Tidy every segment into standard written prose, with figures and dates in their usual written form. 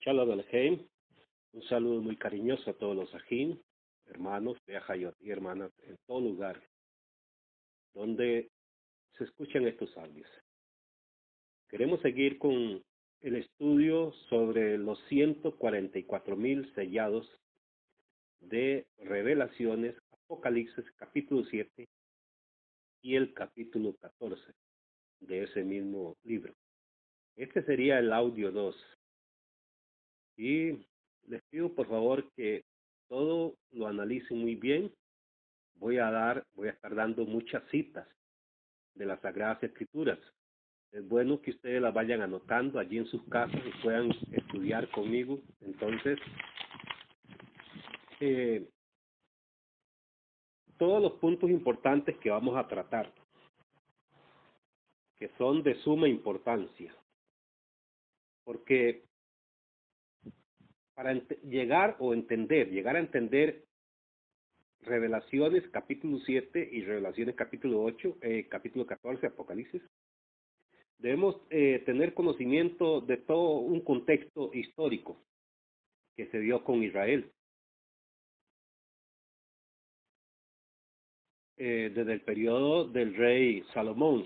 Shalom Alejem, un saludo muy cariñoso a todos los ajín, hermanos de Ajayot y hermanas en todo lugar donde se escuchan estos audios. Queremos seguir con el estudio sobre los 144,000 sellados de Revelaciones, Apocalipsis capítulo 7 y el capítulo 14 de ese mismo libro. Este sería el audio 2. Y les pido por favor que todo lo analicen muy bien. Voy a estar dando muchas citas de las Sagradas Escrituras. Es bueno que ustedes las vayan anotando allí en sus casas y puedan estudiar conmigo. Entonces, todos los puntos importantes que vamos a tratar, que son de suma importancia, porque para llegar a entender Revelaciones capítulo 7 y Revelaciones capítulo 8, capítulo 14, Apocalipsis, debemos tener conocimiento de todo un contexto histórico que se dio con Israel. Desde el periodo del rey Salomón,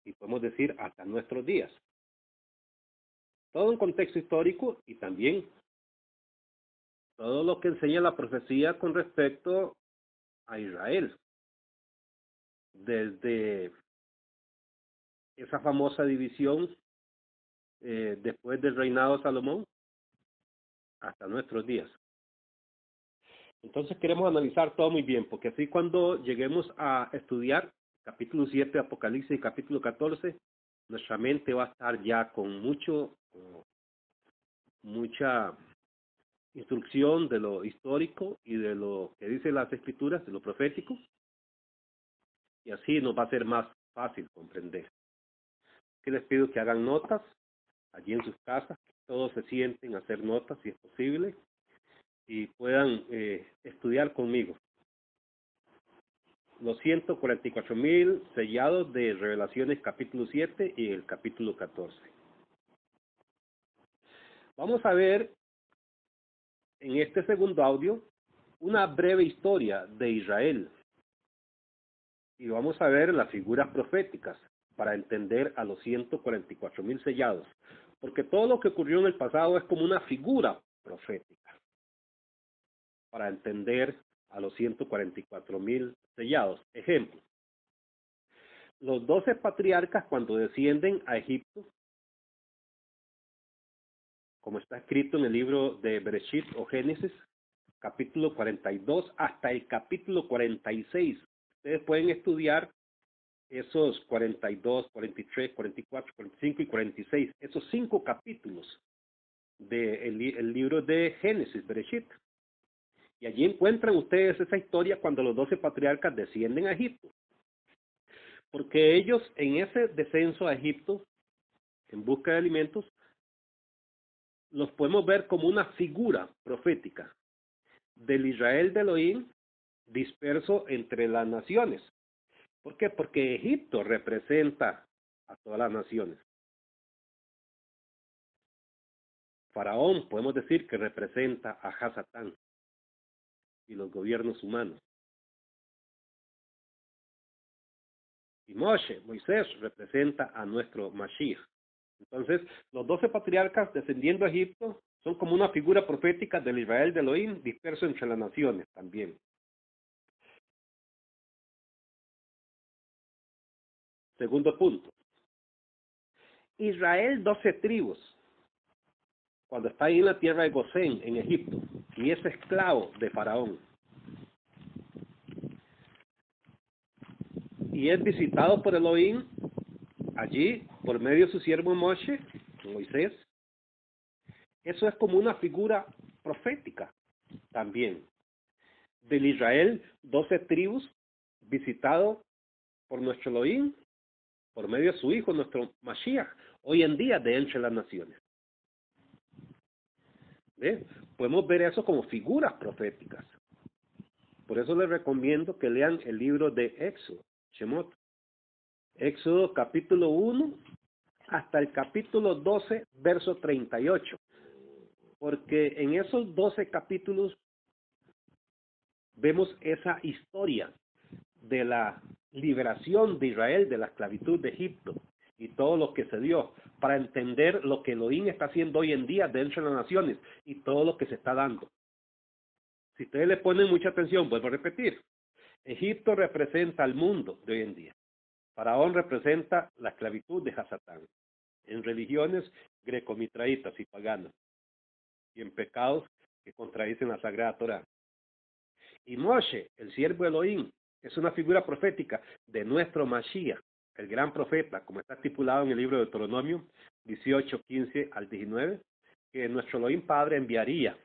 y podemos decir hasta nuestros días. Todo un contexto histórico y también todo lo que enseña la profecía con respecto a Israel. Desde esa famosa división después del reinado de Salomón hasta nuestros días. Entonces queremos analizar todo muy bien, porque así cuando lleguemos a estudiar capítulo 7 de Apocalipsis y capítulo 14, nuestra mente va a estar ya con mucha instrucción de lo histórico y de lo que dicen las escrituras, de lo profético, y así nos va a ser más fácil comprender. Que les pido que hagan notas allí en sus casas, que todos se sienten a hacer notas si es posible y puedan estudiar conmigo. Los 144,000 sellados de Revelaciones capítulo 7 y el capítulo 14. Vamos a ver en este segundo audio una breve historia de Israel. Y vamos a ver las figuras proféticas para entender a los 144,000 sellados. Porque todo lo que ocurrió en el pasado es como una figura profética para entender a los 144,000 sellados. Ejemplo, los 12 patriarcas cuando descienden a Egipto, como está escrito en el libro de Bereshit o Génesis, capítulo 42 hasta el capítulo 46. Ustedes pueden estudiar esos 42, 43, 44, 45 y 46, esos 5 capítulos del libro de Génesis, Bereshit. Y allí encuentran ustedes esa historia cuando los 12 patriarcas descienden a Egipto. Porque ellos en ese descenso a Egipto, en busca de alimentos, los podemos ver como una figura profética del Israel de Elohim disperso entre las naciones. ¿Por qué? Porque Egipto representa a todas las naciones. Faraón, podemos decir que representa a Hasatán y los gobiernos humanos. Y Moisés, representa a nuestro Mashiach. Entonces, los 12 patriarcas descendiendo a Egipto son como una figura profética del Israel de Elohim disperso entre las naciones también. Segundo punto. Israel, 12 tribus, cuando está ahí en la tierra de Gosén, en Egipto, y es esclavo de Faraón. Y es visitado por Elohim allí, por medio de su siervo Moisés. Eso es como una figura profética también. Del Israel, 12 tribus, visitado por nuestro Elohim, por medio de su Hijo, nuestro Mashiach, hoy en día de entre las naciones. ¿Ve? Podemos ver eso como figuras proféticas. Por eso les recomiendo que lean el libro de Éxodo, Shemot. Éxodo capítulo 1 hasta el capítulo 12, verso 38. Porque en esos 12 capítulos vemos esa historia de la liberación de Israel de la esclavitud de Egipto y todo lo que se dio, para entender lo que Elohim está haciendo hoy en día dentro de las naciones y todo lo que se está dando. Si ustedes le ponen mucha atención, vuelvo a repetir, Egipto representa al mundo de hoy en día. Faraón representa la esclavitud de Hasatán, en religiones grecomitraítas y paganas, y en pecados que contradicen la Sagrada Torá. Y Moshe, el siervo de Elohim, es una figura profética de nuestro Mashiach, el gran profeta, como está estipulado en el libro de Deuteronomio 18, 15 al 19, que nuestro Elohim Padre enviaría,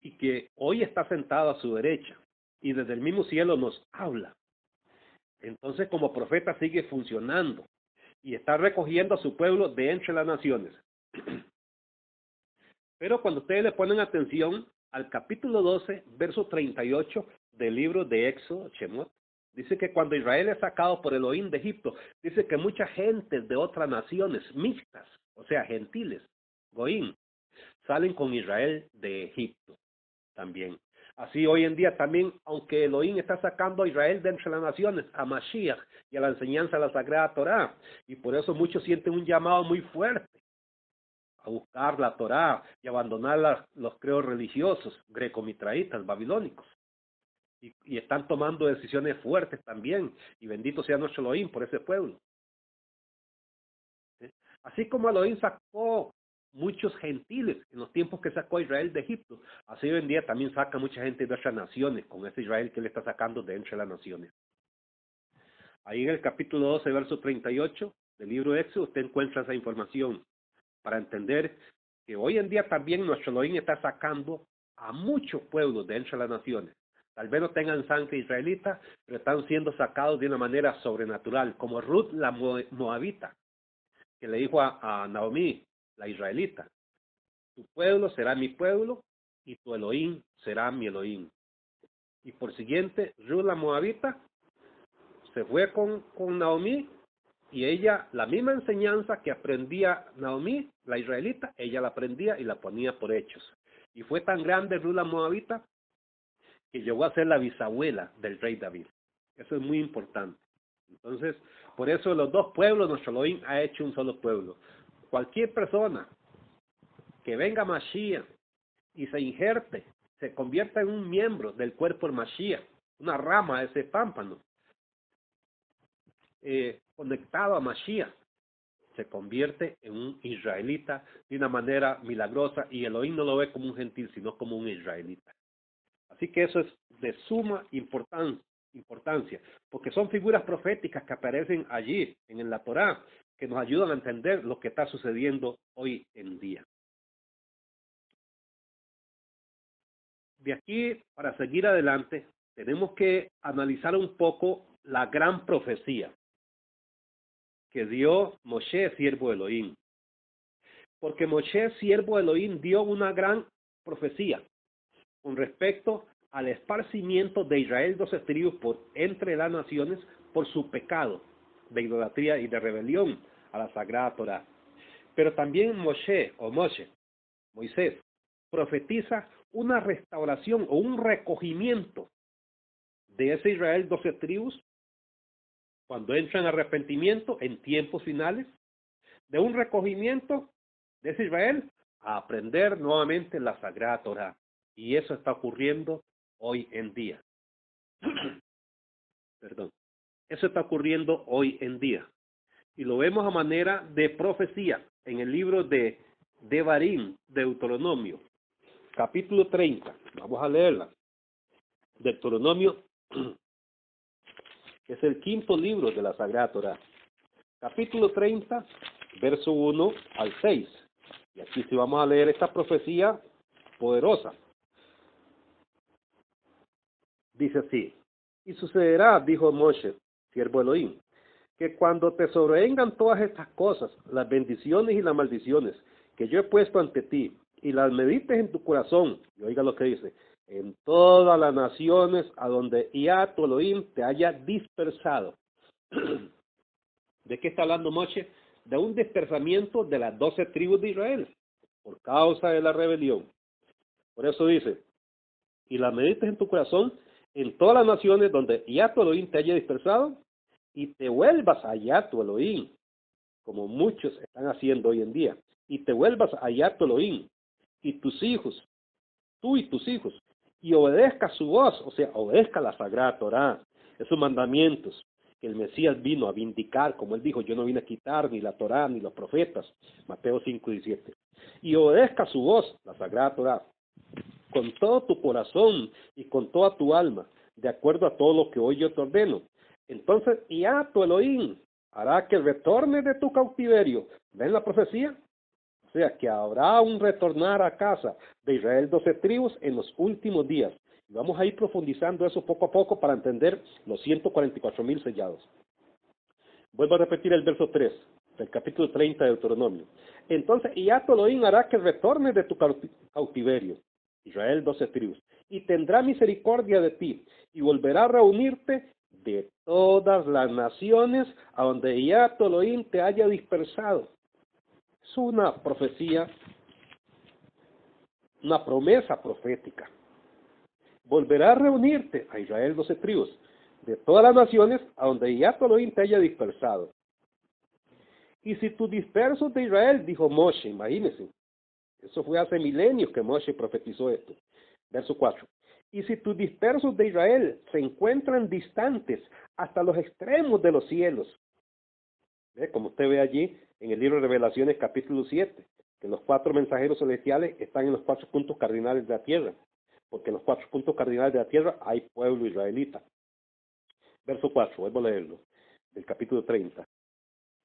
y que hoy está sentado a su derecha, y desde el mismo cielo nos habla. Entonces, como profeta sigue funcionando, y está recogiendo a su pueblo de entre las naciones. Pero cuando ustedes le ponen atención al capítulo 12, verso 38 del libro de Éxodo, Shemot, dice que cuando Israel es sacado por Elohim de Egipto, dice que mucha gente de otras naciones mixtas, o sea, gentiles, goín, salen con Israel de Egipto también. Así hoy en día también, aunque Elohim está sacando a Israel de entre las naciones, a Mashiach y a la enseñanza de la Sagrada Torá, y por eso muchos sienten un llamado muy fuerte a buscar la Torá y abandonar los credos religiosos greco-mitraítas, babilónicos. Y están tomando decisiones fuertes también, y bendito sea nuestro Elohim por ese pueblo. ¿Sí? Así como Elohim sacó muchos gentiles en los tiempos que sacó a Israel de Egipto, así hoy en día también saca mucha gente de otras naciones, con ese Israel que le está sacando de entre las naciones. Ahí en el capítulo 12, verso 38 del libro de Éxodo, usted encuentra esa información para entender que hoy en día también nuestro Elohim está sacando a muchos pueblos de entre las naciones. Tal vez no tengan sangre israelita, pero están siendo sacados de una manera sobrenatural, como Ruth la moabita, que le dijo a Naomi, la israelita, tu pueblo será mi pueblo y tu Elohim será mi Elohim. Y por siguiente, Ruth la moabita se fue con Naomi, y ella, la misma enseñanza que aprendía Naomi, la israelita, ella la aprendía y la ponía por hechos. Y fue tan grande Ruth la moabita que llegó a ser la bisabuela del rey David. Eso es muy importante. Entonces, por eso los dos pueblos, nuestro Elohim ha hecho un solo pueblo. Cualquier persona que venga a Mashiach y se injerte, se convierta en un miembro del cuerpo del Mashiach, una rama de ese pámpano, conectado a Mashiach, se convierte en un israelita de una manera milagrosa, y Elohim no lo ve como un gentil, sino como un israelita. Así que eso es de suma importancia, porque son figuras proféticas que aparecen allí en la Torá, que nos ayudan a entender lo que está sucediendo hoy en día. De aquí, para seguir adelante, tenemos que analizar un poco la gran profecía que dio Moshe, siervo de Elohim. Porque Moshe, siervo de Elohim, dio una gran profecía con respecto al esparcimiento de Israel 12 tribus por entre las naciones por su pecado de idolatría y de rebelión a la Sagrada Torá. Pero también Moisés, profetiza una restauración o un recogimiento de ese Israel 12 tribus cuando entra en arrepentimiento en tiempos finales, de un recogimiento de ese Israel a aprender nuevamente la Sagrada Torá. Y eso está ocurriendo hoy en día. Perdón. Eso está ocurriendo hoy en día. Y lo vemos a manera de profecía en el libro de Devarim, Deuteronomio, capítulo 30. Vamos a leerla. Deuteronomio, que es el quinto libro de la Sagrada Torá. Capítulo 30, verso 1 al 6. Y aquí sí vamos a leer esta profecía poderosa. Dice así: y sucederá, dijo Moshe, siervo de Elohim, que cuando te sobrevengan todas estas cosas, las bendiciones y las maldiciones que yo he puesto ante ti, y las medites en tu corazón, y oiga lo que dice, en todas las naciones a donde Yahweh tu Elohim te haya dispersado. ¿De qué está hablando Moshe? de un dispersamiento de las 12 tribus de Israel por causa de la rebelión. Por eso dice, y la medites en tu corazón en todas las naciones donde ya tu Elohim te haya dispersado, y te vuelvas allá tu Elohim, como muchos están haciendo hoy en día, y te vuelvas allá tu Elohim, y tus hijos, tú y tus hijos, y obedezca su voz, o sea, obedezca la Sagrada Torá, esos mandamientos que el Mesías vino a vindicar, como él dijo, yo no vine a quitar ni la Torá ni los profetas, Mateo 5:17, y obedezca su voz, la Sagrada Torá, con todo tu corazón y con toda tu alma, de acuerdo a todo lo que hoy yo te ordeno. Entonces, ya tu Elohim hará que retorne de tu cautiverio. ¿Ven la profecía? O sea, que habrá un retornar a casa de Israel 12 tribus en los últimos días. Y vamos a ir profundizando eso poco a poco para entender los 144,000 sellados. Vuelvo a repetir el verso 3 del capítulo 30 de Deuteronomio. Entonces, y ya tu Elohim hará que retorne de tu cautiverio, Israel 12 tribus, y tendrá misericordia de ti, y volverá a reunirte de todas las naciones a donde ya tu Elohim te haya dispersado. Es una profecía, una promesa profética. Volverá a reunirte a Israel 12 tribus, de todas las naciones a donde ya tu Elohim te haya dispersado. Y si tus dispersos de Israel, dijo Moshe, imagínense, eso fue hace milenios que Moshe profetizó esto. Verso 4. Y si tus dispersos de Israel se encuentran distantes hasta los extremos de los cielos, ¿ve? Como usted ve allí en el libro de Revelaciones capítulo 7, que los 4 mensajeros celestiales están en los 4 puntos cardinales de la tierra, porque en los 4 puntos cardinales de la tierra hay pueblo israelita. Verso 4, vuelvo a leerlo, del capítulo 30.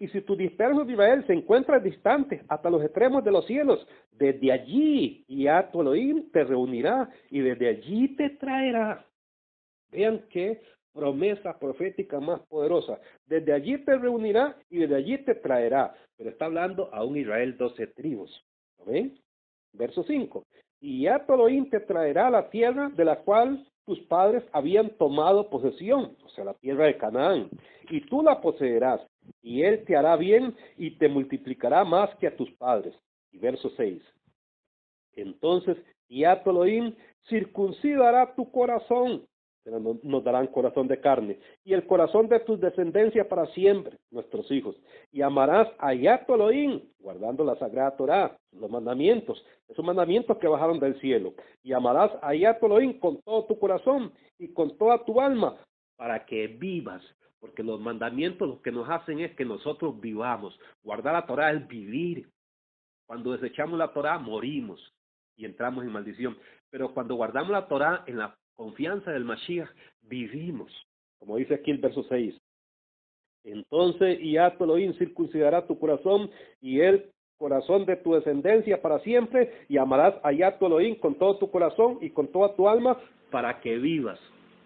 Y si tus dispersos de Israel se encuentran distantes hasta los extremos de los cielos, desde allí ya tu Elohim te reunirá y desde allí te traerá. Vean qué promesa profética más poderosa. Desde allí te reunirá y desde allí te traerá. Pero está hablando a un Israel 12 tribus. ¿Lo ven? Verso 5. Y ya tu Elohim te traerá la tierra de la cual tus padres habían tomado posesión, o sea, la tierra de Canaán, y tú la poseerás, y él te hará bien y te multiplicará más que a tus padres. Y verso 6. Entonces, ya tu Elohim circuncidará tu corazón, pero no nos darán corazón de carne, y el corazón de tus descendencias para siempre, nuestros hijos. Y amarás a Yah tu Elohim, guardando la Sagrada Torá, los mandamientos, esos mandamientos que bajaron del cielo. Y amarás a Yah tu Elohim con todo tu corazón y con toda tu alma, para que vivas. Porque los mandamientos lo que nos hacen es que nosotros vivamos. Guardar la Torá es vivir. Cuando desechamos la Torá, morimos y entramos en maldición. Pero cuando guardamos la Torá en la confianza del Mashiach, vivimos. Como dice aquí el verso 6. Entonces, Yah tu Elohim circuncidará tu corazón y el corazón de tu descendencia para siempre, y amarás a Yah tu Elohim con todo tu corazón y con toda tu alma para que vivas.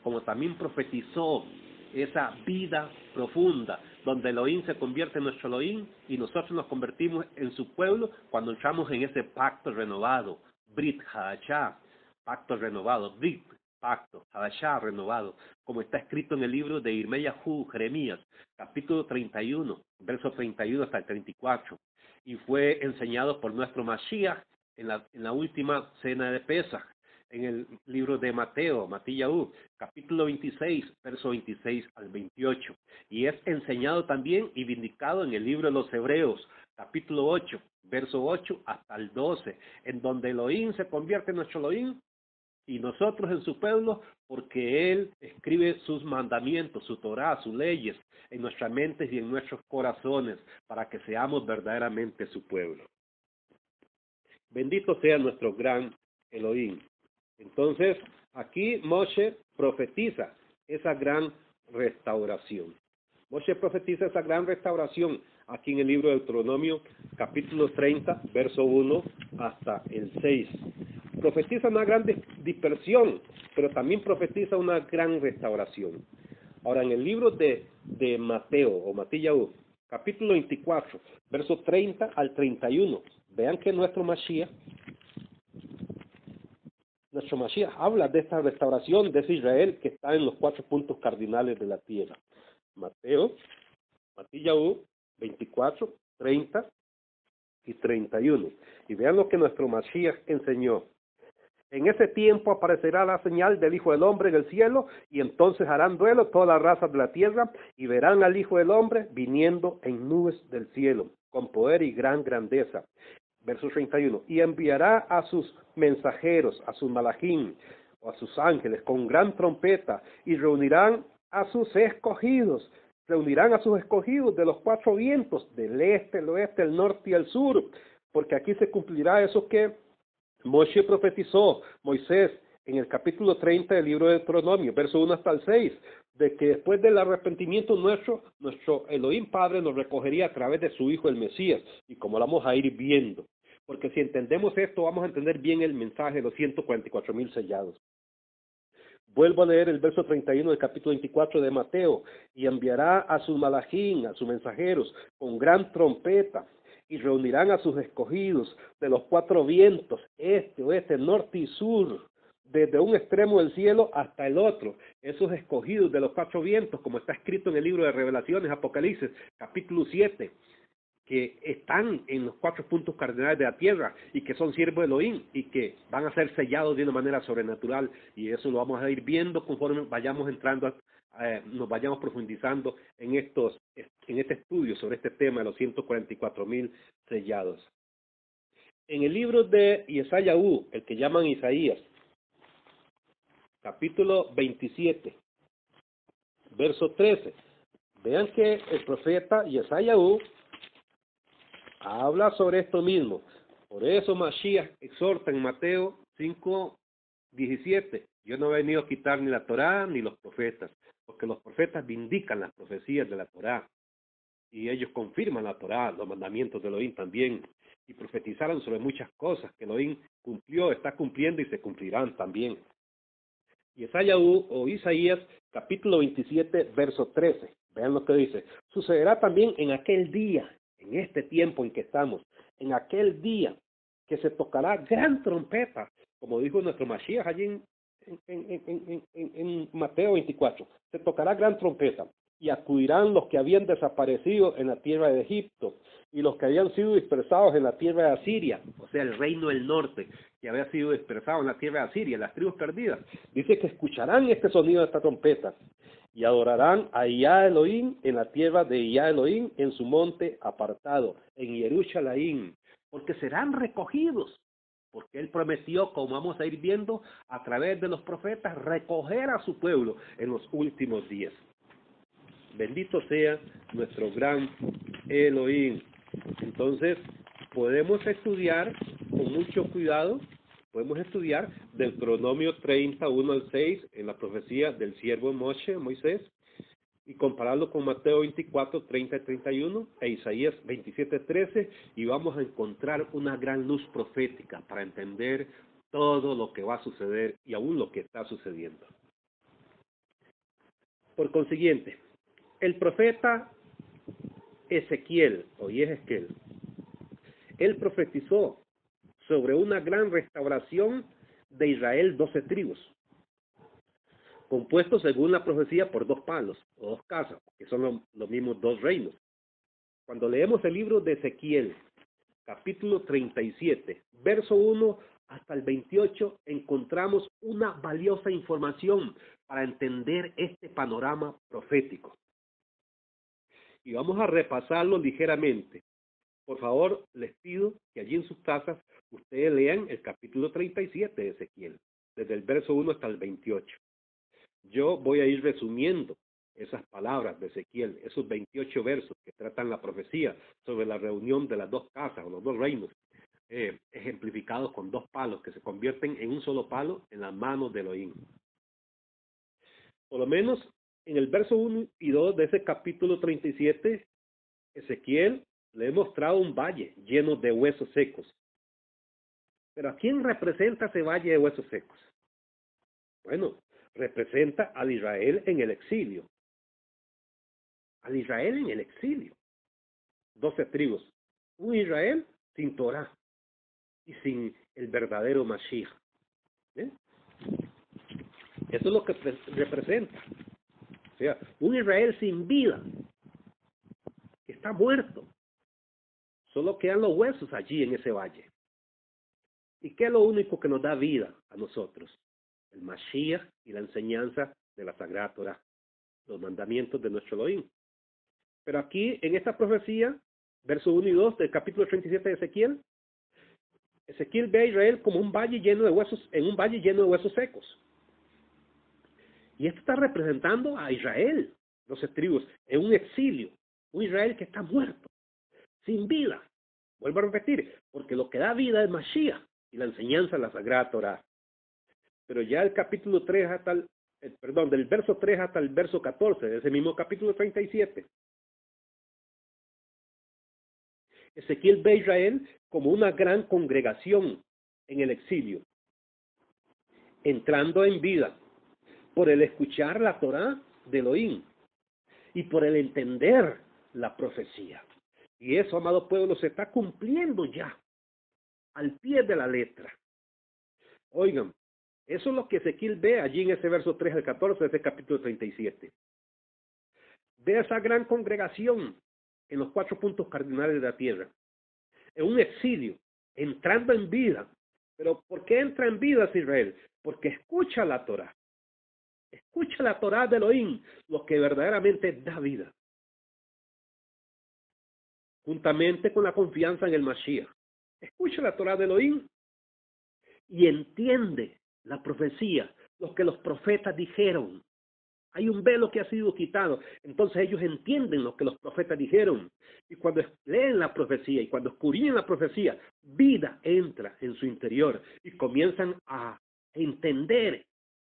Como también profetizó esa vida profunda, donde Elohim se convierte en nuestro Elohim y nosotros nos convertimos en su pueblo cuando entramos en ese pacto renovado, Brit Hadashah, pacto renovado, Brit, pacto, Hadashah, renovado, como está escrito en el libro de Irmeyahu, Jeremías, capítulo 31, verso 31 hasta el 34, y fue enseñado por nuestro Mashiach en la última cena de Pesach, en el libro de Mateo, Matillahu, capítulo 26, verso 26 al 28. Y es enseñado también y vindicado en el libro de los Hebreos, capítulo 8, verso 8 hasta el 12, en donde Elohim se convierte en nuestro Elohim y nosotros en su pueblo, porque Él escribe sus mandamientos, su Torah, sus leyes, en nuestras mentes y en nuestros corazones, para que seamos verdaderamente su pueblo. Bendito sea nuestro gran Elohim. Entonces, aquí Moshe profetiza esa gran restauración. Moshe profetiza esa gran restauración aquí en el libro de Deuteronomio, capítulo 30, verso 1 hasta el 6. Profetiza una gran dispersión, pero también profetiza una gran restauración. Ahora, en el libro de Mateo, o Matillahu, capítulo 24, verso 30 al 31, vean que nuestro Mashiach habla de esta restauración de ese Israel que está en los 4 puntos cardinales de la tierra. Matillahu 24, 30 y 31. Y vean lo que nuestro Mashiach enseñó. En ese tiempo aparecerá la señal del Hijo del Hombre en el cielo, y entonces harán duelo todas las razas de la tierra, y verán al Hijo del Hombre viniendo en nubes del cielo, con poder y gran grandeza. Verso 31. Y enviará a sus mensajeros, a sus malachim, o a sus ángeles, con gran trompeta, y reunirán a sus escogidos de los cuatro vientos, del este, el oeste, el norte y el sur, porque aquí se cumplirá eso que Moshe profetizó, Moisés, en el capítulo 30 del libro de Deuteronomio, verso 1 hasta el 6, de que después del arrepentimiento nuestro Elohim Padre nos recogería a través de su Hijo el Mesías, y como lo vamos a ir viendo, porque si entendemos esto, vamos a entender bien el mensaje de los 144,000 sellados. Vuelvo a leer el verso 31 del capítulo 24 de Mateo, y enviará a sus malachim, a sus mensajeros, con gran trompeta, y reunirán a sus escogidos de los cuatro vientos, este, oeste, norte y sur, desde un extremo del cielo hasta el otro. Esos escogidos de los cuatro vientos, como está escrito en el libro de Revelaciones, Apocalipsis, capítulo 7, que están en los cuatro puntos cardinales de la tierra y que son siervos de Elohim y que van a ser sellados de una manera sobrenatural, y eso lo vamos a ir viendo conforme vayamos entrando nos vayamos profundizando en este estudio sobre este tema de los 144,000 sellados. En el libro de Yesayahu, el que llaman Isaías, capítulo 27, verso 13, vean que el profeta Yesayahu habla sobre esto mismo. Por eso Mashiach exhorta en Mateo 5:17, yo no he venido a quitar ni la Torá ni los profetas, porque los profetas vindican las profecías de la Torá, y ellos confirman la Torá, los mandamientos de Elohim también, y profetizaron sobre muchas cosas que Elohim cumplió, está cumpliendo y se cumplirán también. Yesayahu o Isaías, capítulo 27, verso 13, vean lo que dice: sucederá también en aquel día, en este tiempo en que estamos, en aquel día que se tocará gran trompeta, como dijo nuestro Mashiach allí en Mateo 24, se tocará gran trompeta, y acudirán los que habían desaparecido en la tierra de Egipto, y los que habían sido dispersados en la tierra de Asiria, o sea, el reino del norte, que había sido dispersado en la tierra de Asiria, las tribus perdidas. Dice que escucharán este sonido de esta trompeta, y adorarán a Yah Elohim en la tierra de Yah Elohim, en su monte apartado, en Jerusalén, porque serán recogidos, porque él prometió, como vamos a ir viendo, a través de los profetas, recoger a su pueblo en los últimos días. Bendito sea nuestro gran Elohim. Entonces, podemos estudiar con mucho cuidado, podemos estudiar Deuteronomio 31 al 6, en la profecía del siervo Moisés, y compararlo con Mateo 24, 30 y 31, e Isaías 27, 13, y vamos a encontrar una gran luz profética para entender todo lo que va a suceder y aún lo que está sucediendo. Por consiguiente, el profeta Ezequiel, o Yehezkel, él profetizó sobre una gran restauración de Israel, 12 tribus, compuestos según la profecía por dos palos, o dos casas, que son los mismos dos reinos. Cuando leemos el libro de Ezequiel, capítulo 37, verso 1 hasta el 28, encontramos una valiosa información para entender este panorama profético. Y vamos a repasarlo ligeramente. Por favor, les pido que allí en sus casas ustedes lean el capítulo 37 de Ezequiel, desde el verso 1 hasta el 28. Yo voy a ir resumiendo esas palabras de Ezequiel, esos 28 versos que tratan la profecía sobre la reunión de las dos casas o los dos reinos, ejemplificados con dos palos que se convierten en un solo palo en las manos de Elohim. Por lo menos en el verso 1 y 2 de ese capítulo 37, Ezequiel le he mostrado un valle lleno de huesos secos. Pero ¿a quién representa ese valle de huesos secos? Bueno, representa al Israel en el exilio. Al Israel en el exilio. 12 tribus. Un Israel sin Torah y sin el verdadero Mashiach. ¿Eh? Eso es lo que representa. O sea, un Israel sin vida, que está muerto. Solo quedan los huesos allí en ese valle. ¿Y qué es lo único que nos da vida a nosotros? El Mashiach y la enseñanza de la Sagrada Torah, los mandamientos de nuestro Elohim. Pero aquí, en esta profecía, versos 1 y 2 del capítulo 37 de Ezequiel, Ezequiel ve a Israel como un valle lleno de huesos, en un valle lleno de huesos secos. Y esto está representando a Israel, 12 tribus, en un exilio, un Israel que está muerto, sin vida. Vuelvo a repetir, porque lo que da vida es Mashiach y la enseñanza de la Sagrada Torah. Pero ya el capítulo 3 hasta del verso 3 hasta el verso 14, de ese mismo capítulo 37, Ezequiel ve a Israel como una gran congregación en el exilio, entrando en vida por el escuchar la Torá de Elohim y por el entender la profecía. Y eso, amado pueblo, se está cumpliendo ya al pie de la letra. Oigan, eso es lo que Ezequiel ve allí en ese verso 3 al 14 de ese capítulo 37. Ve esa gran congregación en los 4 puntos cardinales de la tierra, en un exilio, entrando en vida. Pero ¿por qué entra en vida Israel? Porque escucha la Torá. Escucha la Torá de Elohim, lo que verdaderamente da vida. Juntamente con la confianza en el Mashiach. Escucha la Torá de Elohim y entiende la profecía, lo que los profetas dijeron. Hay un velo que ha sido quitado. Entonces ellos entienden lo que los profetas dijeron. Y cuando leen la profecía y cuando escudriñan la profecía, vida entra en su interior y comienzan a entender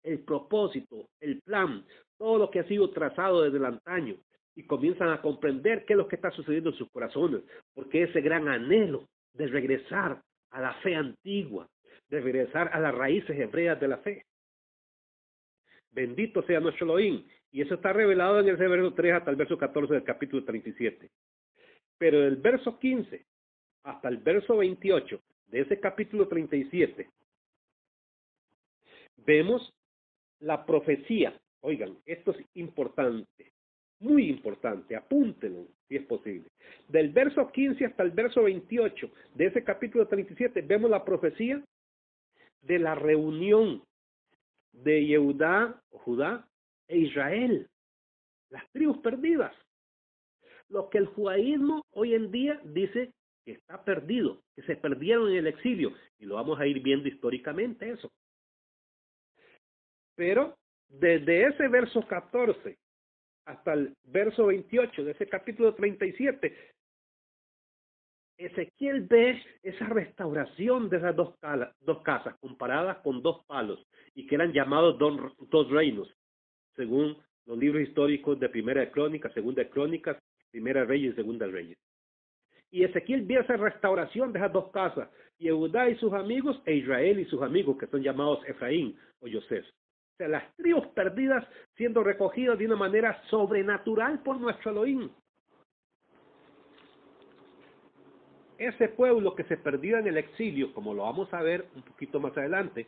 el propósito, el plan, todo lo que ha sido trazado desde el antaño. Y comienzan a comprender qué es lo que está sucediendo en sus corazones. Porque ese gran anhelo de regresar a la fe antigua, de regresar a las raíces hebreas de la fe. Bendito sea nuestro Elohim. Y eso está revelado en el verso 3 hasta el verso 14 del capítulo 37. Pero del verso 15 hasta el verso 28 de ese capítulo 37, vemos la profecía. Oigan, esto es importante, muy importante, apúntenlo si es posible. Del verso 15 hasta el verso 28 de ese capítulo 37, vemos la profecía de la reunión de Yehudá, Judá e Israel, las tribus perdidas. Lo que el judaísmo hoy en día dice que está perdido, que se perdieron en el exilio, y lo vamos a ir viendo históricamente eso. Pero desde ese verso 14 hasta el verso 28 de ese capítulo 37, Ezequiel ve esa restauración de esas dos casas comparadas con 2 palos y que eran llamados dos reinos, según los libros históricos de Primera de Crónicas, Segunda de Crónicas, Primera de Reyes y Segunda de Reyes. Y Ezequiel ve esa restauración de esas 2 casas, Yehudá y sus amigos, e Israel y sus amigos, que son llamados Efraín o Yosef. O sea, las tribus perdidas siendo recogidas de una manera sobrenatural por nuestro Elohim. Ese pueblo que se perdió en el exilio, como lo vamos a ver un poquito más adelante,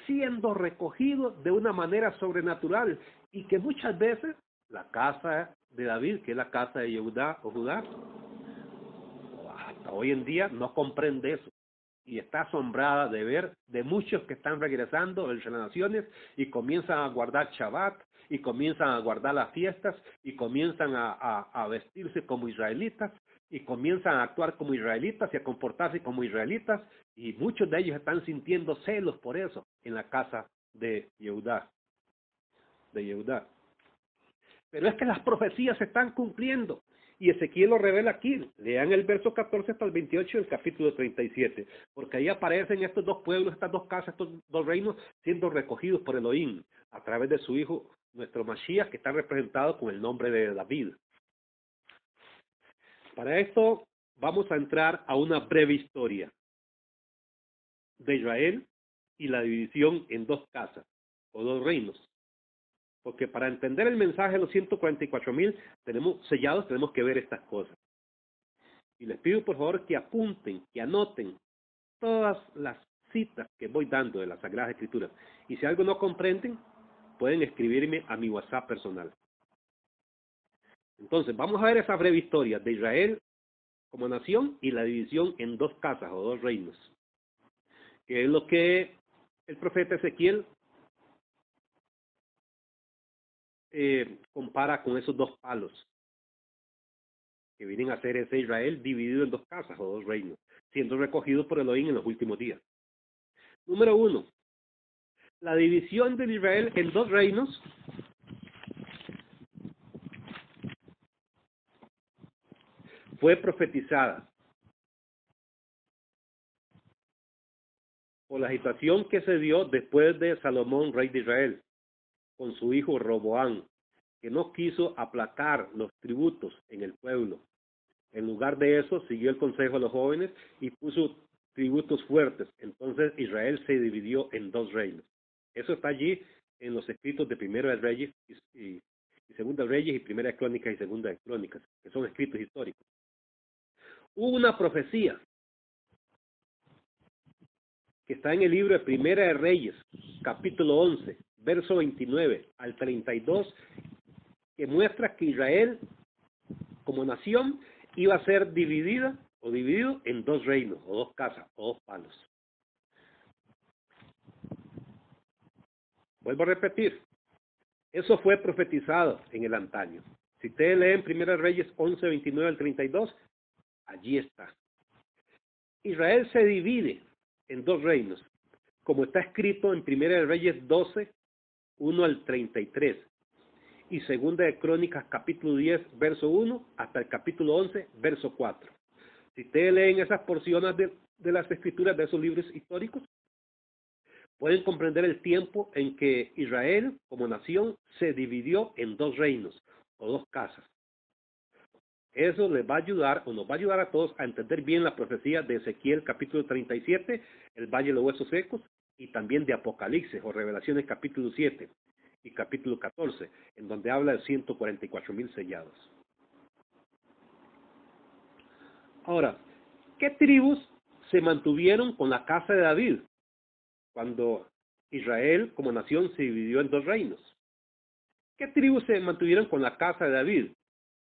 siendo recogido de una manera sobrenatural, y que muchas veces la casa de David, que es la casa de Yehudá o Judá, hasta hoy en día no comprende eso, y está asombrada de ver de muchos que están regresando de las naciones y comienzan a guardar Shabbat, y comienzan a guardar las fiestas, y comienzan a vestirse como israelitas, y comienzan a actuar como israelitas y a comportarse como israelitas, y muchos de ellos están sintiendo celos por eso en la casa de Yehudá. Pero es que las profecías se están cumpliendo, y Ezequiel lo revela aquí. Lean el verso 14 hasta el 28 del capítulo 37, porque ahí aparecen estos 2 pueblos, estas 2 casas, estos 2 reinos siendo recogidos por Elohim a través de su hijo, nuestro Mashiach, que está representado con el nombre de David. Para esto vamos a entrar a una breve historia de Israel y la división en 2 casas o 2 reinos. Porque para entender el mensaje de los 144,000 sellados, tenemos que ver estas cosas. Y les pido por favor que apunten, que anoten todas las citas que voy dando de las Sagradas Escrituras. Y si algo no comprenden, pueden escribirme a mi WhatsApp personal. Entonces, vamos a ver esa breve historia de Israel como nación y la división en dos casas o dos reinos, que es lo que el profeta Ezequiel compara con esos dos palos, que vienen a ser ese Israel dividido en dos casas o dos reinos, siendo recogido por Elohim en los últimos días. Número 1. La división de Israel en dos reinos fue profetizada por la situación que se dio después de Salomón, rey de Israel, con su hijo Roboán, que no quiso aplacar los tributos en el pueblo. En lugar de eso, siguió el consejo de los jóvenes y puso tributos fuertes. Entonces Israel se dividió en dos reinos. Eso está allí en los escritos de Primero de Reyes y Segunda de Reyes y Primera de Crónicas y Segunda de Crónicas, que son escritos históricos. Hubo una profecía que está en el libro de Primera de Reyes, capítulo 11, verso 29 al 32, que muestra que Israel, como nación, iba a ser dividida o dividido en dos reinos, o dos casas, o dos palos. Vuelvo a repetir, eso fue profetizado en el antaño. Si ustedes leen Primera de Reyes 11, 29 al 32, allí está. Israel se divide en dos reinos, como está escrito en Primera de Reyes 12, 1 al 33, y Segunda de Crónicas, capítulo 10, verso 1, hasta el capítulo 11, verso 4. Si ustedes leen esas porciones de las escrituras de esos libros históricos, pueden comprender el tiempo en que Israel, como nación, se dividió en dos reinos, o dos casas. Eso les va a ayudar, o nos va a ayudar a todos a entender bien la profecía de Ezequiel capítulo 37, el Valle de los Huesos Secos, y también de Apocalipsis o Revelaciones capítulo 7 y capítulo 14, en donde habla de 144,000 sellados. Ahora, ¿qué tribus se mantuvieron con la casa de David cuando Israel como nación se dividió en dos reinos? ¿Qué tribus se mantuvieron con la casa de David,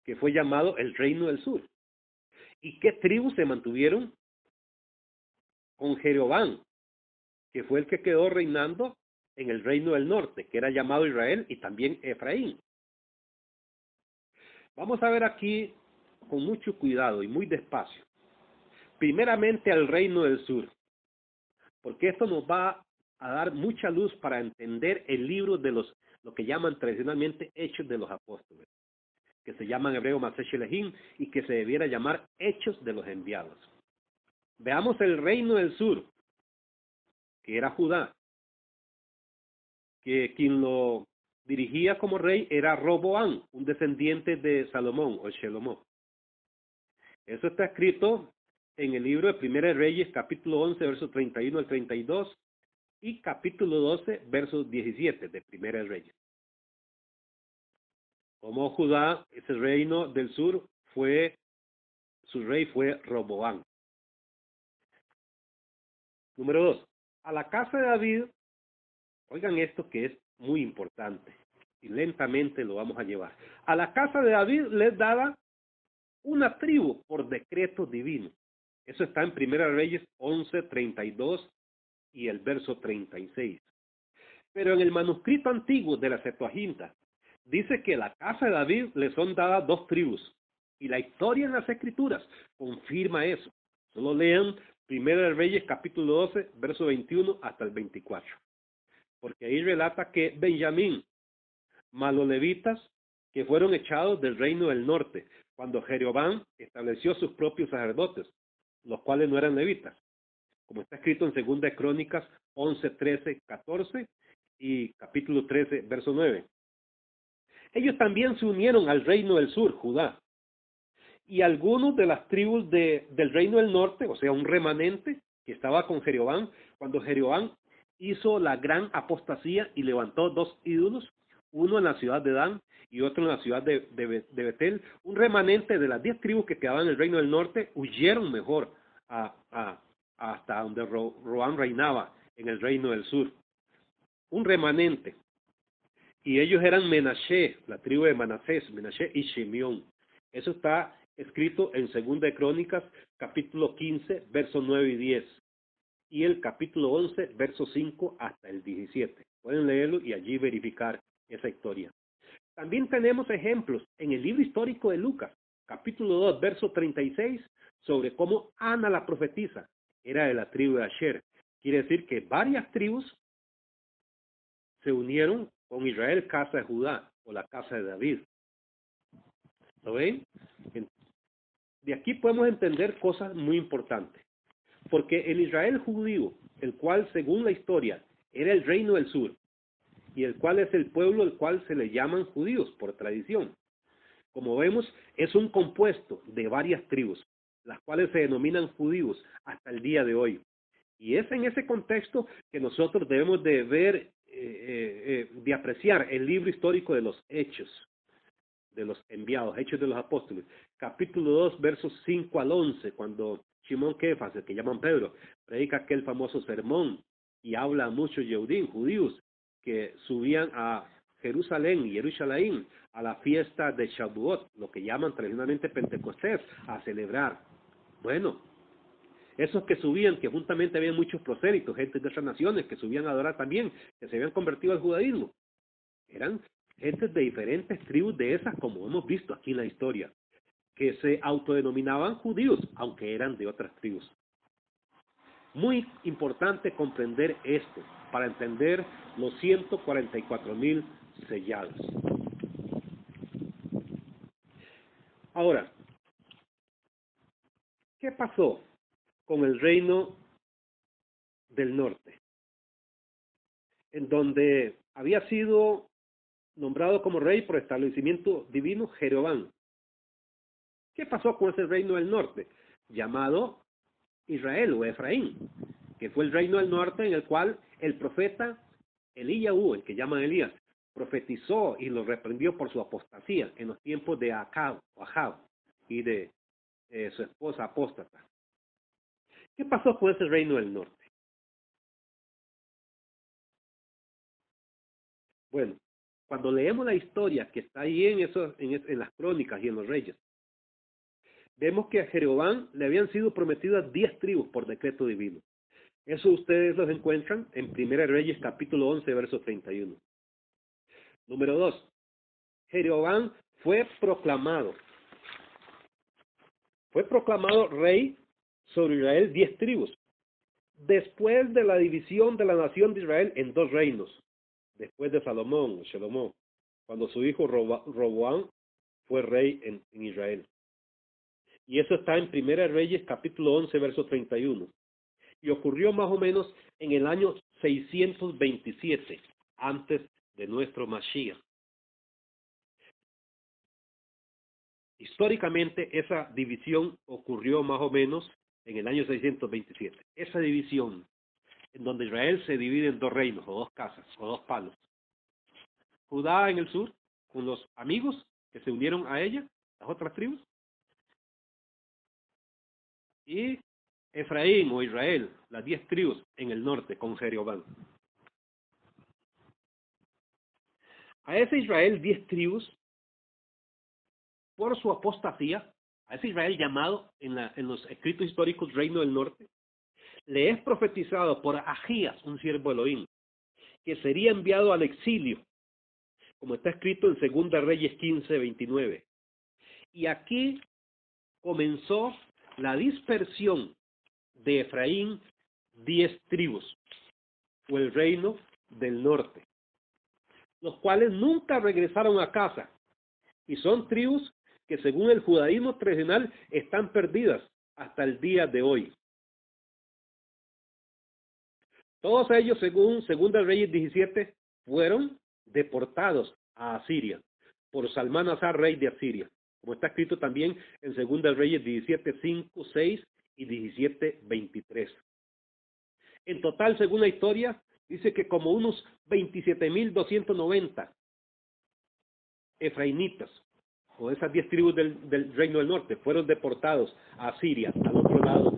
que fue llamado el Reino del Sur? ¿Y qué tribus se mantuvieron con Jeroboam, que fue el que quedó reinando en el Reino del Norte, que era llamado Israel, y también Efraín? Vamos a ver aquí con mucho cuidado y muy despacio. Primeramente al Reino del Sur, porque esto nos va a dar mucha luz para entender el libro de lo que llaman tradicionalmente Hechos de los Apóstoles, que se llaman hebreo Masech Elohim y que se debiera llamar Hechos de los Enviados. Veamos el Reino del Sur, que era Judá, que quien lo dirigía como rey era Roboán, un descendiente de Salomón o Shelomó. Eso está escrito en el libro de Primera de Reyes, capítulo 11, versos 31 al 32, y capítulo 12, versos 17 de Primera de Reyes. Como Judá, ese reino del sur, su rey fue Roboán. Número 2. A la casa de David, oigan esto que es muy importante, y lentamente lo vamos a llevar. A la casa de David les daba una tribu por decreto divino. Eso está en Primera de Reyes 11, 32 y el verso 36. Pero en el manuscrito antiguo de la Septuaginta, dice que a la casa de David le son dadas dos tribus. Y la historia en las Escrituras confirma eso. Solo lean Primera de Reyes capítulo 12, verso 21 hasta el 24. Porque ahí relata que Benjamín, más los levitas, que fueron echados del reino del norte, cuando Jeroboam estableció sus propios sacerdotes, los cuales no eran levitas, como está escrito en Segunda de Crónicas 11, 13, 14 y capítulo 13, verso 9. Ellos también se unieron al reino del sur, Judá, y algunos de las tribus del reino del norte, o sea, un remanente que estaba con Jeroboam, cuando Jeroboam hizo la gran apostasía y levantó dos ídolos, uno en la ciudad de Dan y otro en la ciudad de Betel. Un remanente de las 10 tribus que quedaban en el reino del norte huyeron mejor hasta donde Roboam reinaba, en el reino del sur. Un remanente. Y ellos eran Menashe, la tribu de Manasés, Menashe y Shimeón. Eso está escrito en Segunda de Crónicas, capítulo 15, versos 9 y 10, y el capítulo 11, versos 5 hasta el 17. Pueden leerlo y allí verificar esa historia. También tenemos ejemplos en el libro histórico de Lucas, capítulo 2, verso 36, sobre cómo Ana la profetisa era de la tribu de Asher. Quiere decir que varias tribus se unieron con Israel, casa de Judá, o la casa de David. ¿Lo ven? De aquí podemos entender cosas muy importantes. Porque el Israel judío, el cual según la historia era el reino del sur, y el cual es el pueblo al cual se le llaman judíos por tradición. Como vemos, es un compuesto de varias tribus, las cuales se denominan judíos hasta el día de hoy. Y es en ese contexto que nosotros debemos de ver, de apreciar el libro histórico de los Hechos, de los enviados, Hechos de los Apóstoles, capítulo 2, versos 5 al 11, cuando Simón Kefas, el que llaman Pedro, predica aquel famoso sermón y habla a muchos judíos que subían a Jerusalén, a la fiesta de Shavuot, lo que llaman tradicionalmente Pentecostés, a celebrar. Bueno, esos que subían, que juntamente había muchos prosélitos, gente de otras naciones que subían a adorar también, que se habían convertido al judaísmo, eran gentes de diferentes tribus de esas, como hemos visto aquí en la historia, que se autodenominaban judíos, aunque eran de otras tribus. Muy importante comprender esto, para entender los 144,000 sellados. Ahora, ¿qué pasó con el reino del norte? En donde había sido nombrado como rey por establecimiento divino Jeroboam. ¿Qué pasó con ese reino del norte? Llamado Israel o Efraín, que fue el reino del norte en el cual el profeta Eliyahu, el que llaman Elías, profetizó y lo reprendió por su apostasía en los tiempos de Ahab y de su esposa apóstata. ¿Qué pasó con ese reino del norte? Bueno, cuando leemos la historia que está ahí en las crónicas y en los reyes, vemos que a Jeroboam le habían sido prometidas 10 tribus por decreto divino. Eso ustedes los encuentran en 1 Reyes capítulo 11, verso 31. Número 2. Jeroboam fue proclamado rey sobre Israel 10 tribus, después de la división de la nación de Israel en 2 reinos, después de Salomón, cuando su hijo Roboam fue rey en Israel. Y eso está en 1 Reyes capítulo 11, verso 31. Y ocurrió más o menos en el año 627, antes de nuestro Mashiach. Históricamente, esa división ocurrió más o menos en el año 627. Esa división, en donde Israel se divide en 2 reinos, o 2 casas, o 2 palos. Judá en el sur, con los amigos que se unieron a ella, las otras tribus. Y Efraín o Israel, las 10 tribus en el norte, con Jeroboam. A ese Israel, 10 tribus, por su apostasía, a ese Israel llamado en los escritos históricos Reino del Norte, le es profetizado por Ahías, un siervo de Elohim, que sería enviado al exilio, como está escrito en 2 Reyes 15, 29. Y aquí comenzó la dispersión de Efraín, 10 tribus, o el reino del norte, los cuales nunca regresaron a casa, y son tribus que según el judaísmo tradicional están perdidas hasta el día de hoy. Todos ellos, según 2 Reyes 17, fueron deportados a Asiria por Salmanasar, rey de Asiria, como está escrito también en 2 Reyes 17, 5, 6 y 17, 23. En total, según la historia, dice que como unos 27,290 efraimitas, o esas 10 tribus del reino del norte, fueron deportados a Asiria, al otro lado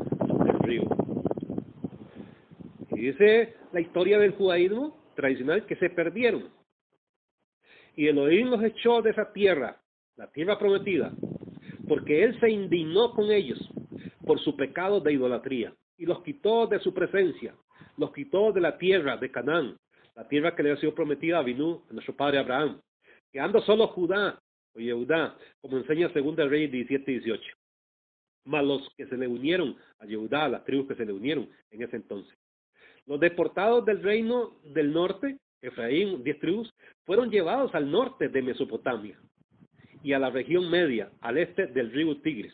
del río. Y dice la historia del judaísmo tradicional que se perdieron. Y Elohim los echó de esa tierra, la tierra prometida, porque él se indignó con ellos por su pecado de idolatría y los quitó de su presencia, los quitó de la tierra de Canaán, la tierra que le había sido prometida a Abinú, a nuestro padre Abraham, quedando solo Judá o Yehudá, como enseña 2 Reyes 17-18, más los que se le unieron a Yehudá, las tribus que se le unieron en ese entonces. Los deportados del reino del norte, Efraín, 10 tribus, fueron llevados al norte de Mesopotamia y a la región media, al este del río Tigris.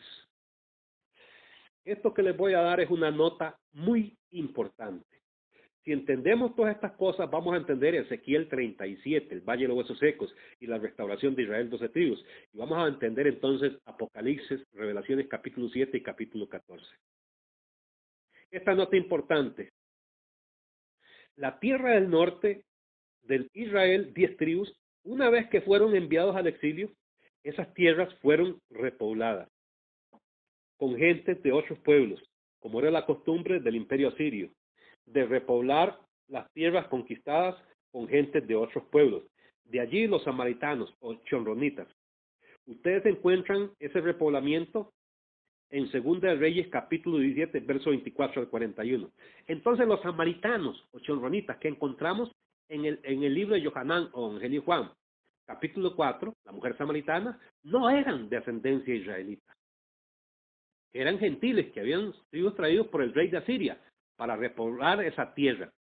Esto que les voy a dar es una nota muy importante. Si entendemos todas estas cosas, vamos a entender Ezequiel 37, el Valle de los Huesos Secos y la restauración de Israel, 12 tribus. Y vamos a entender entonces Apocalipsis, Revelaciones capítulo 7 y capítulo 14. Esta nota importante. La tierra del norte del Israel, 10 tribus, una vez que fueron enviados al exilio, esas tierras fueron repobladas con gentes de otros pueblos, como era la costumbre del imperio asirio, de repoblar las tierras conquistadas con gentes de otros pueblos. De allí los samaritanos o chonronitas. Ustedes encuentran ese repoblamiento en 2 Reyes capítulo 17, verso 24 al 41. Entonces los samaritanos o chonronitas que encontramos en el libro de Yohanan o Evangelio de Juan, capítulo 4, la mujer samaritana, no eran de ascendencia israelita. Eran gentiles que habían sido traídos por el rey de Asiria para repoblar esa tierra.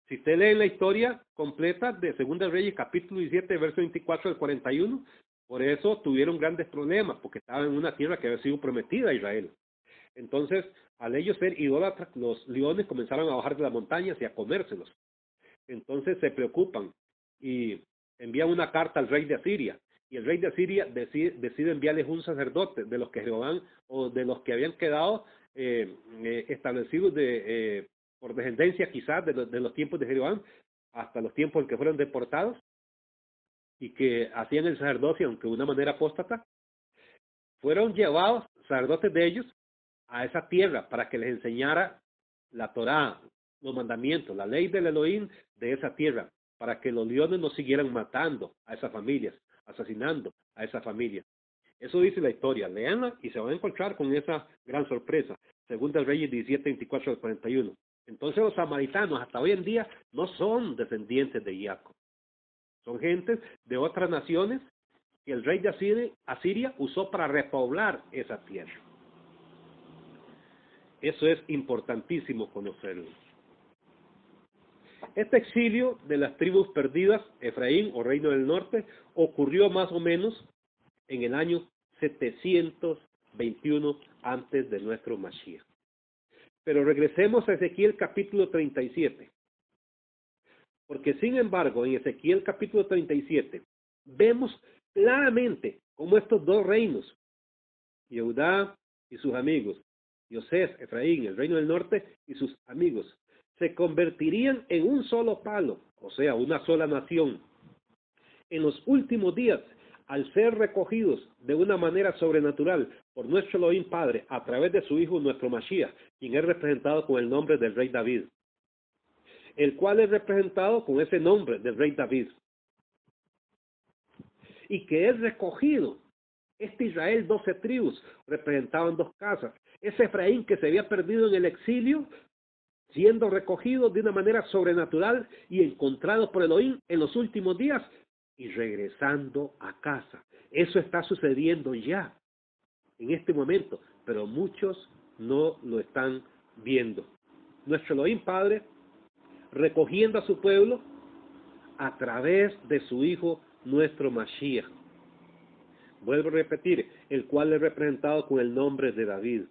Si usted lee la historia completa de 2 Reyes capítulo 17, verso 24 al 41, por eso tuvieron grandes problemas, porque estaban en una tierra que había sido prometida a Israel. Entonces, al ellos ser idólatras, los leones comenzaron a bajar de las montañas y a comérselos. Entonces se preocupan y envían una carta al rey de Asiria. Y el rey de Asiria decide enviarles un sacerdote de los que Jeroboam o de los que habían quedado establecidos por descendencia quizás de los tiempos de Jeroboam hasta los tiempos en que fueron deportados y que hacían el sacerdocio aunque de una manera apóstata. Fueron llevados sacerdotes de ellos a esa tierra para que les enseñara la Torá, los mandamientos, la ley del Elohim de esa tierra, para que los leones no siguieran matando a esas familias, asesinando a esa familia. Eso dice la historia, léanla y se van a encontrar con esa gran sorpresa. 2 Reyes 17, 24 al 41. Entonces los samaritanos hasta hoy en día no son descendientes de Jacob. Son gentes de otras naciones que el rey de Asiria usó para repoblar esa tierra. Eso es importantísimo conocerlo. Este exilio de las tribus perdidas, Efraín o Reino del Norte, ocurrió más o menos en el año 721 antes de nuestro Mashiach. Pero regresemos a Ezequiel capítulo 37. Porque sin embargo, en Ezequiel capítulo 37, vemos claramente cómo estos dos reinos, Yehudá y sus amigos, Yosef, Efraín, el reino del norte y sus amigos, se convertirían en un solo palo, o sea, una sola nación, en los últimos días, al ser recogidos de una manera sobrenatural por nuestro Elohim Padre, a través de su Hijo, nuestro Mashiach, quien es representado con el nombre del Rey David, el cual es representado con ese nombre del Rey David, y que es recogido. Este Israel, 12 tribus, representaban 2 casas. Ese Efraín que se había perdido en el exilio, siendo recogido de una manera sobrenatural y encontrado por Elohim en los últimos días y regresando a casa. Eso está sucediendo ya, en este momento, pero muchos no lo están viendo. Nuestro Elohim Padre, recogiendo a su pueblo a través de su Hijo, nuestro Mashiach. Vuelvo a repetir, el cual es representado con el nombre de David.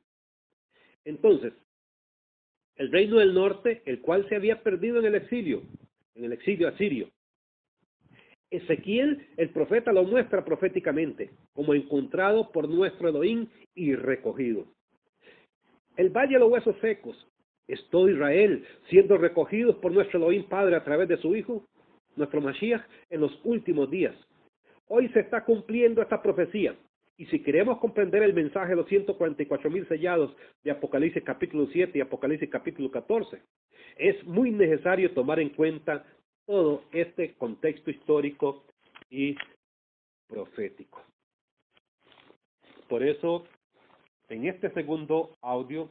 Entonces, el reino del norte, el cual se había perdido en el exilio asirio. Ezequiel, el profeta, lo muestra proféticamente, como encontrado por nuestro Elohim y recogido. El valle de los huesos secos, es todo Israel, siendo recogidos por nuestro Elohim Padre a través de su Hijo, nuestro Mashiach, en los últimos días. Hoy se está cumpliendo esta profecía. Y si queremos comprender el mensaje de los 144,000 sellados de Apocalipsis capítulo 7 y Apocalipsis capítulo 14, es muy necesario tomar en cuenta todo este contexto histórico y profético. Por eso, en este segundo audio,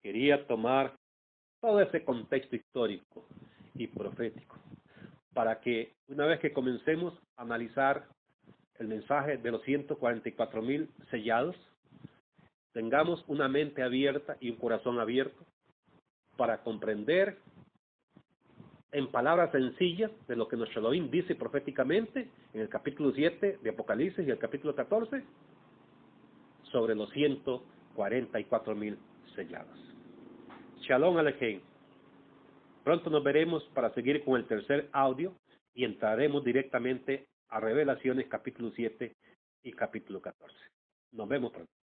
quería tomar todo ese contexto histórico y profético, para que una vez que comencemos a analizar el mensaje de los 144,000 sellados, tengamos una mente abierta y un corazón abierto para comprender en palabras sencillas de lo que nuestro Elohim dice proféticamente en el capítulo 7 de Apocalipsis y el capítulo 14 sobre los 144,000 sellados. Shalom Alejem. Pronto nos veremos para seguir con el tercer audio y entraremos directamente a Revelaciones capítulo 7 y capítulo 14. Nos vemos pronto.